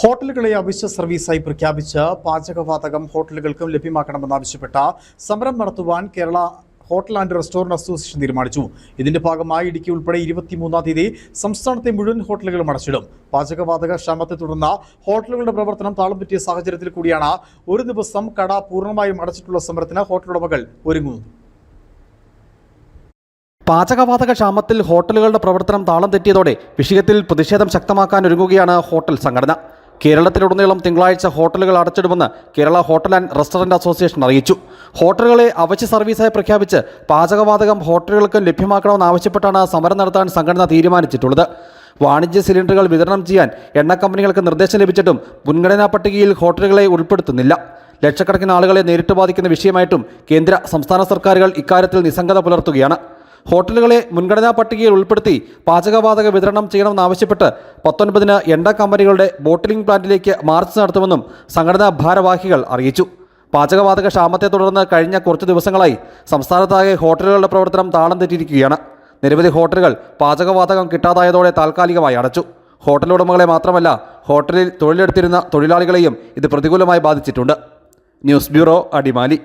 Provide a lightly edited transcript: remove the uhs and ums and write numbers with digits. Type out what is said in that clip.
ഹോട്ടലുകളെ അവശ്യ സർവീസായി പ്രഖ്യാപിച്ച് പാചകവാതകം ഹോട്ടലുകൾക്കും ലഭ്യമാക്കണമെന്നാവശ്യപ്പെട്ട സമരം നടത്തുവാൻ Kerala hotel and restaurant association തീരുമാനിച്ചു. ഇതിന്റെ ഭാഗമായി ഇടുക്കി ഉൾപ്പെടെ 23-ാം തീയതി സംസ്ഥാനത്തെ മുഴുവൻ ഹോട്ടലുകളും അടച്ചിടും. പാചകവാതക ക്ഷാമത്തെ തുടർന്ന് ഹോട്ടലുകളുടെ പ്രവർത്തനം താളം തെറ്റിയ സാഹചര്യത്തിൽ കൂടിയാണ് ഒരു ദിവസം കട പൂർണ്ണമായും അടച്ചിട്ടുള്ള സമരത്തിന് ഹോട്ടൽ ഉടമകൾ ഒരുങ്ങുന്നു. പാചകവാതക ക്ഷാമത്തിൽ ഹോട്ടലുകളുടെ പ്രവർത്തനം താളം തെറ്റിയതോടെ വിഷയത്തിൽ പ്രതിഷേധം ശക്തമാക്കാൻ ഒരുങ്ങുകയാണ് ഹോട്ടൽ സംഘടന. കേരളത്തിലുടനീളം തിങ്കളാഴ്ച ഹോട്ടലുകൾ അടച്ചിടുമെന്ന് Kerala hotel and restaurant association അറിയിച്ചു. ഹോട്ടലുകളെ അവശ്യ സർവീസായി പ്രഖ്യാപിച്ച് പാചകവാതകം ഹോട്ടലുകൾക്കും ലഭ്യമാക്കണമെന്നാവശ്യപ്പെട്ടാണ് സമരം നടത്താൻ സംഘടന തീരുമാനിച്ചിട്ടുള്ളത്. വാണിജ്യ സിലിണ്ടറുകൾ വിതരണം ചെയ്യാൻ എണ്ണ കമ്പനികൾക്ക് നിർദ്ദേശം ലഭിച്ചിട്ടും മുൻഗണനാ പട്ടികയിൽ ഹോട്ടലുകളെ ഉൾപ്പെടുത്തുന്നില്ല. ലക്ഷക്കണക്കിന് ആളുകളെ നേരിട്ട് ബാധിക്കുന്ന വിഷയമായിട്ടും കേന്ദ്ര സംസ്ഥാന സർക്കാരുകൾ ഇക്കാര്യത്തിൽ നിസ്സംഗത പുലർത്തുകയാണ്. ഹോട്ടലുകളെ മുൻഗണനാ പട്ടികയിൽ ഉൾപ്പെടുത്തി പാചകവാതക വിതരണം ചെയ്യണമെന്നാവശ്യപ്പെട്ട് 19-ന് എണ്ണ കമ്പനികളുടെ ബോട്ടിലിംഗ് പ്ലാന്റിലേക്ക് മാർച്ച് നടത്തുമെന്നും സംഘടനാ ഭാരവാഹികൾ അറിയിച്ചു. പാചകവാതക ക്ഷാമത്തെ തുടർന്ന് കഴിഞ്ഞ കുറച്ച് ദിവസങ്ങളായി സംസ്ഥാനത്താകെ ഹോട്ടലുകളുടെ പ്രവർത്തനം താളം തെറ്റിയിരിക്കുകയാണ്. നിരവധി ഹോട്ടലുകൾ പാചകവാതകം കിട്ടാതായതോടെ താൽക്കാലികമായി അടച്ചു. ഹോട്ടൽ ഉടമകളെ മാത്രമല്ല, ഹോട്ടലിൽ തൊഴിലെടുത്തിരുന്ന തൊഴിലാളികളെയും ഇത് പ്രതികൂലമായി ബാധിച്ചിട്ടുണ്ട്. News bureau, Adimali.